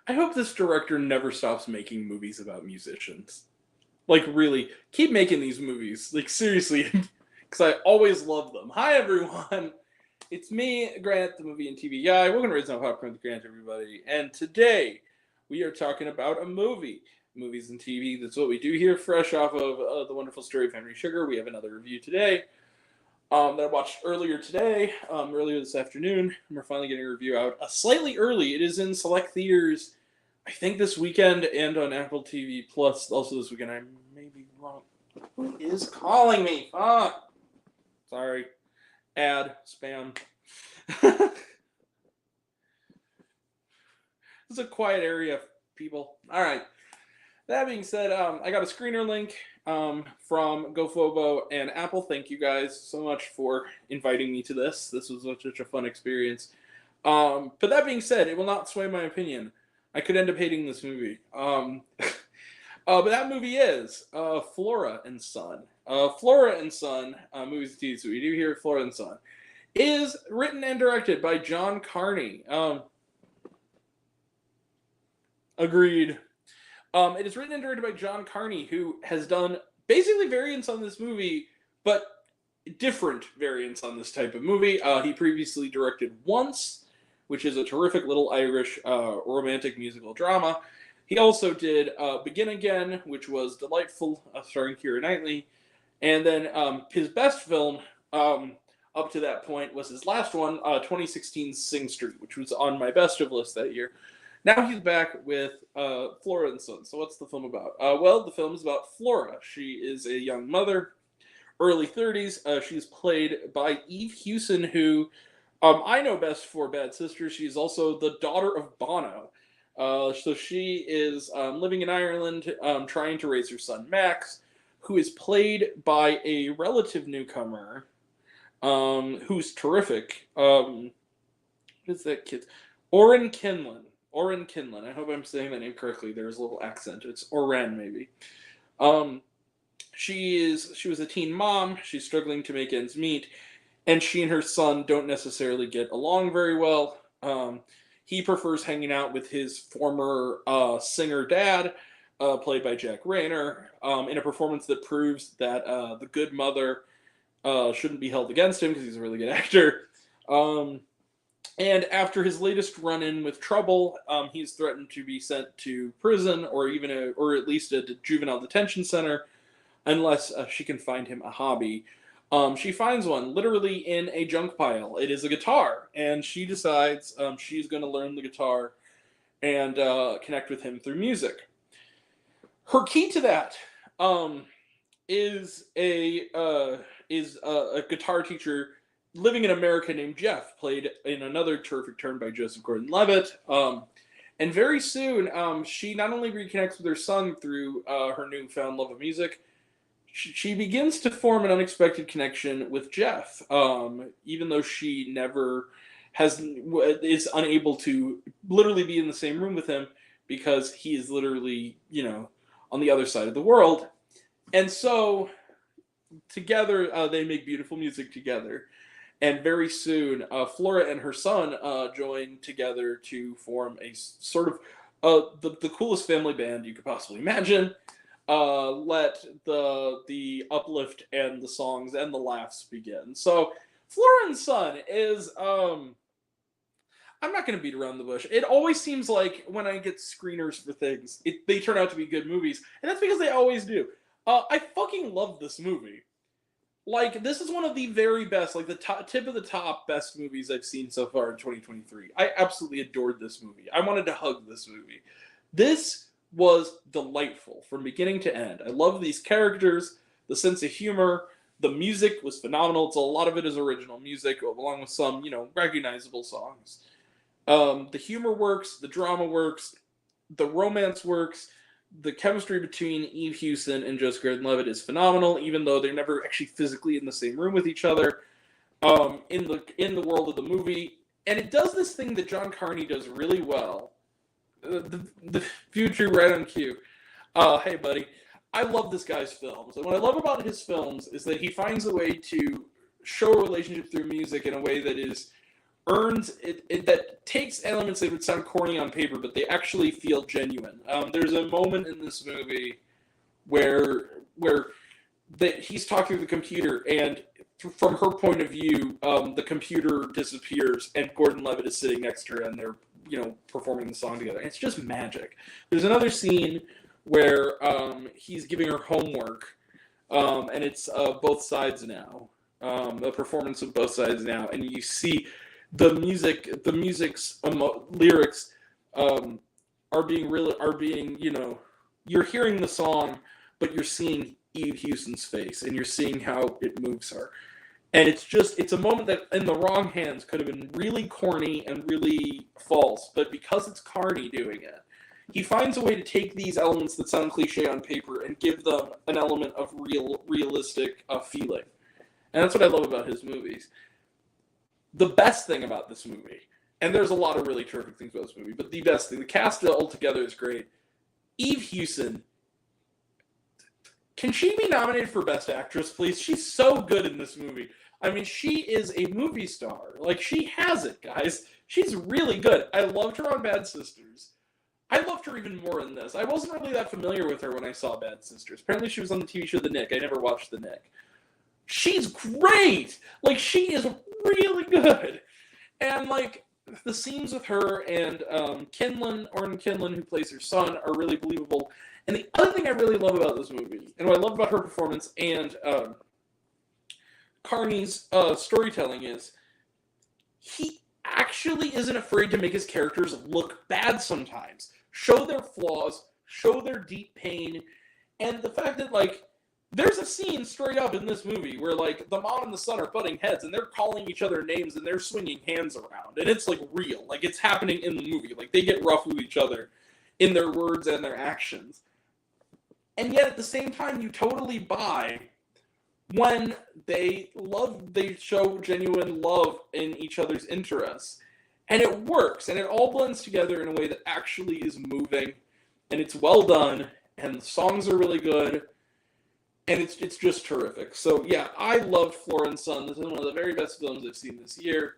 I hope this director never stops making movies about musicians. Like, really, keep making these movies. Like, seriously, because I always love them. Hi, everyone. It's me, Grant, the movie and TV guy. Welcome to Raise on Popcorn with Grant, everybody. And today, we are talking about a movie. Movies and TV, that's what we do here, fresh off of The Wonderful Story of Henry Sugar. We have another review today that I watched earlier today, earlier this afternoon. And we're finally getting a review out slightly early. It is in select theaters, I think this weekend, and on Apple TV Plus also this weekend. I may be wrong. Who is calling me? Fuck. Sorry. Ad. Spam. This is a quiet area, people. Alright. That being said, I got a screener link from GoFobo and Apple. Thank you guys so much for inviting me to this. This was such a fun experience. But that being said, it will not sway my opinion. I could end up hating this movie. But that movie is Flora and Son. Flora and Son, movies and TV, so we do here at Flora and Son, is written and directed by John Carney. Agreed. It is written and directed by John Carney, who has done basically variants on this movie, but different variants on this type of movie. He previously directed Once, which is a terrific little Irish romantic musical drama. He also did Begin Again, which was delightful, starring Keira Knightley. And then his best film up to that point was his last one, 2016's Sing Street, which was on my best of list that year. Now he's back with Flora and Son. So what's the film about? Well, the film is about Flora. She is a young mother, early 30s. She's played by Eve Hewson, who I know best for Bad Sisters. She's also the daughter of Bono. So she is living in Ireland, trying to raise her son Max, who is played by a relative newcomer, who's terrific. What is that kid? Oren Kinlan. Oren Kinlan. I hope I'm saying that name correctly. There's a little accent. It's Oren, maybe. She was a teen mom. She's struggling to make ends meet, and she and her son don't necessarily get along very well. He prefers hanging out with his former singer dad, played by Jack Rayner, in a performance that proves that the good mother shouldn't be held against him because he's a really good actor. And after his latest run-in with trouble, he's threatened to be sent to prison or at least a juvenile detention center unless she can find him a hobby. She finds one literally in a junk pile. It is a guitar, and she decides she's going to learn the guitar and connect with him through music. Her key to that is a guitar teacher living in America named Jeff, played in another terrific turn by Joseph Gordon-Levitt. And very soon, she not only reconnects with her son through her newfound love of music, she begins to form an unexpected connection with Jeff, even though she never is unable to literally be in the same room with him because he is literally, on the other side of the world. And so, together, they make beautiful music together. And very soon, Flora and her son join together to form a sort of the coolest family band you could possibly imagine. Let the uplift and the songs and the laughs begin. So, Flora and Son is I'm not going to beat around the bush. It always seems like when I get screeners for things, they turn out to be good movies, and that's because they always do. I fucking love this movie. Like, this is one of the very best, like the tip of the top best movies I've seen so far in 2023. I absolutely adored this movie. I wanted to hug this movie. This was delightful from beginning to end. I love these characters, the sense of humor, the music was phenomenal. A lot of it is original music, along with some, recognizable songs. The humor works, the drama works, the romance works. The chemistry between Eve Hewson and Joseph Gordon-Levitt is phenomenal, even though they're never actually physically in the same room with each other in the world of the movie. And it does this thing that John Carney does really well. The future right on cue. Hey, buddy. I love this guy's films. And what I love about his films is that he finds a way to show a relationship through music in a way that is earns it that takes elements that would sound corny on paper, but they actually feel genuine. There's a moment in this movie where he's talking to the computer, and from her point of view, the computer disappears, and Gordon Levitt is sitting next to her, and they're performing the song together. And it's just magic. There's another scene where he's giving her homework, and it's both sides now, a performance of both sides now, and you see the music's lyrics are being you're hearing the song, but you're seeing Eve Houston's face, and you're seeing how it moves her. And it's a moment that in the wrong hands could have been really corny and really false, but because it's Carney doing it, he finds a way to take these elements that sound cliche on paper and give them an element of realistic feeling. And that's what I love about his movies. The best thing about this movie, and there's a lot of really terrific things about this movie, but the best thing, the cast altogether is great. Eve Houston, can she be nominated for Best Actress, please? She's so good in this movie. I mean, she is a movie star. Like, she has it, guys. She's really good. I loved her on Bad Sisters. I loved her even more in this. I wasn't really that familiar with her when I saw Bad Sisters. Apparently she was on the TV show The Nick. I never watched The Nick. She's great! Like, she is really good. And, like, the scenes with her and Orrin Kinlan, who plays her son, are really believable. And the other thing I really love about this movie, and what I love about her performance and Carney's storytelling, is he actually isn't afraid to make his characters look bad sometimes. Show their flaws, show their deep pain, and the fact that, like, there's a scene straight up in this movie where, like, the mom and the son are butting heads, and they're calling each other names, and they're swinging hands around, and it's, like, real. Like, it's happening in the movie. Like, they get rough with each other in their words and their actions. And yet, at the same time, you totally buy when they show genuine love in each other's interests. And it works, and it all blends together in a way that actually is moving, and it's well done, and the songs are really good, and it's just terrific. So, yeah, I loved Flora and Son. This is one of the very best films I've seen this year.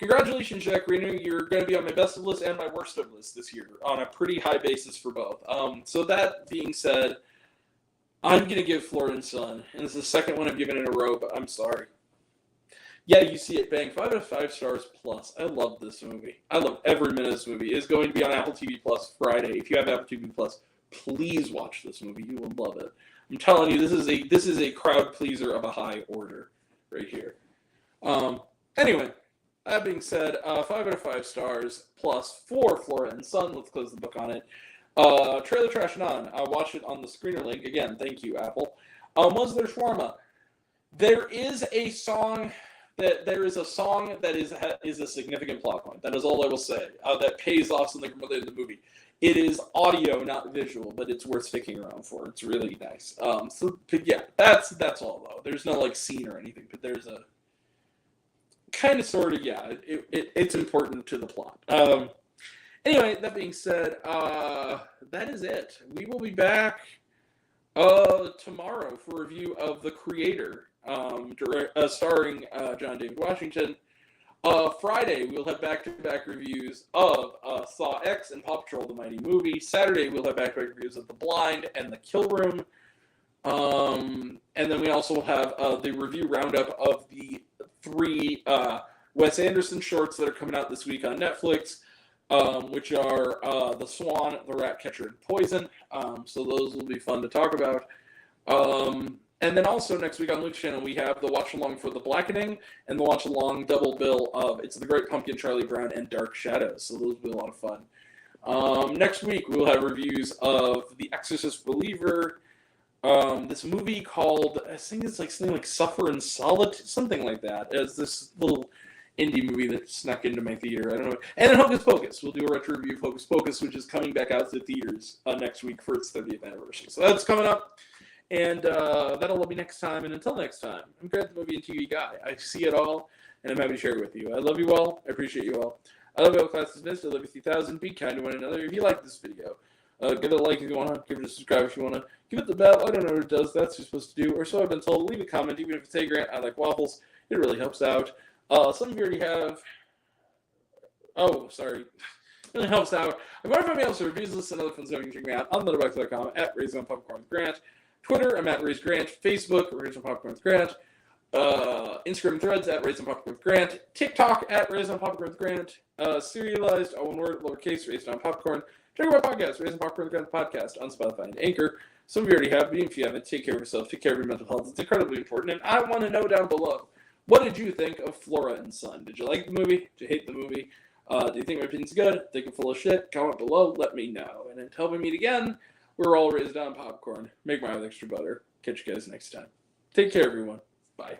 Congratulations, Jack Reno. You're going to be on my best of list and my worst of list this year, on a pretty high basis for both. So that being said, I'm going to give Flora and Son, and this is the second one I've given in a row, but I'm sorry. Yeah, you see it, bang. 5 out of 5 stars plus. I love this movie. I love every minute of this movie. It's going to be on Apple TV Plus Friday. If you have Apple TV Plus, please watch this movie. You will love it. I'm telling you, this is a crowd pleaser of a high order right here. Anyway, that being said, 5 out of 5 stars plus for Flora and Son. Let's close the book on it. Trailer Trash Non. I watched it on the screener link. Again, thank you, Apple. Was there shawarma? There is a song that is a significant plot point. That is all I will say. That pays off something from the movie. It is audio, not visual, but it's worth sticking around for. It's really nice. But yeah, that's all though. There's no like scene or anything, but there's a kind of sort of it's important to the plot. Anyway, that being said, that is it. We will be back tomorrow for a review of The Creator, starring John David Washington. Friday, we'll have back-to-back reviews of Saw X and Paw Patrol: The Mighty Movie. Saturday, we'll have back-to-back reviews of The Blind and The Kill Room. And then we also have the review roundup of the 3 Wes Anderson shorts that are coming out this week on Netflix, which are The Swan, The Ratcatcher, and Poison. So those will be fun to talk about. And then also next week on Luke's channel, we have the watch-along for The Blackening and the watch-along double bill of It's the Great Pumpkin, Charlie Brown, and Dark Shadows. So those will be a lot of fun. Next week, we'll have reviews of The Exorcist Believer, this movie called, I think it's like something like Suffer in Solitude, something like that. It's this little indie movie that snuck into my theater. I don't know. And then Hocus Pocus. We'll do a retro review of Hocus Pocus, which is coming back out to theaters next week for its 30th anniversary. So that's coming up. And that'll be next time. And until next time, I'm Grant, the movie and TV guy. I see it all, and I'm happy to share it with you. I love you all. I appreciate you all. I love you all, class dismissed. I love you 3,000. Be kind to one another. If you like this video, give it a like if you want to. Give it a subscribe if you want to. Give it the bell. I don't know what it does. That's what you're supposed to do. Or so I've been told. Leave a comment, even if it's, hey, Grant, I like waffles. It really helps out. Some of you already have. Oh, sorry. Really helps out. I'm going to find me else reviews this and other fun stuff. You can check me out on letterboxd.com at Raising Popcorn with Grant. Twitter, I'm at Raise Grant. Facebook, Raising Popcorn with Grant. Instagram and Threads at Raising Popcorn with Grant. TikTok at Raising Popcorn with Grant. Serialized, all one word, lowercase, Raised on Popcorn. Check out my podcast, Raising Popcorn with Grant podcast on Spotify and Anchor. Some of you already have, but if you haven't, take care of yourself, take care of your mental health. It's incredibly important, and I want to know down below, what did you think of Flora and Son? Did you like the movie? Did you hate the movie? Do you think my opinion's good? Think I'm full of shit? Comment below, let me know. And until we meet again, we're all raised on popcorn. Make my own extra butter. Catch you guys next time. Take care, everyone. Bye.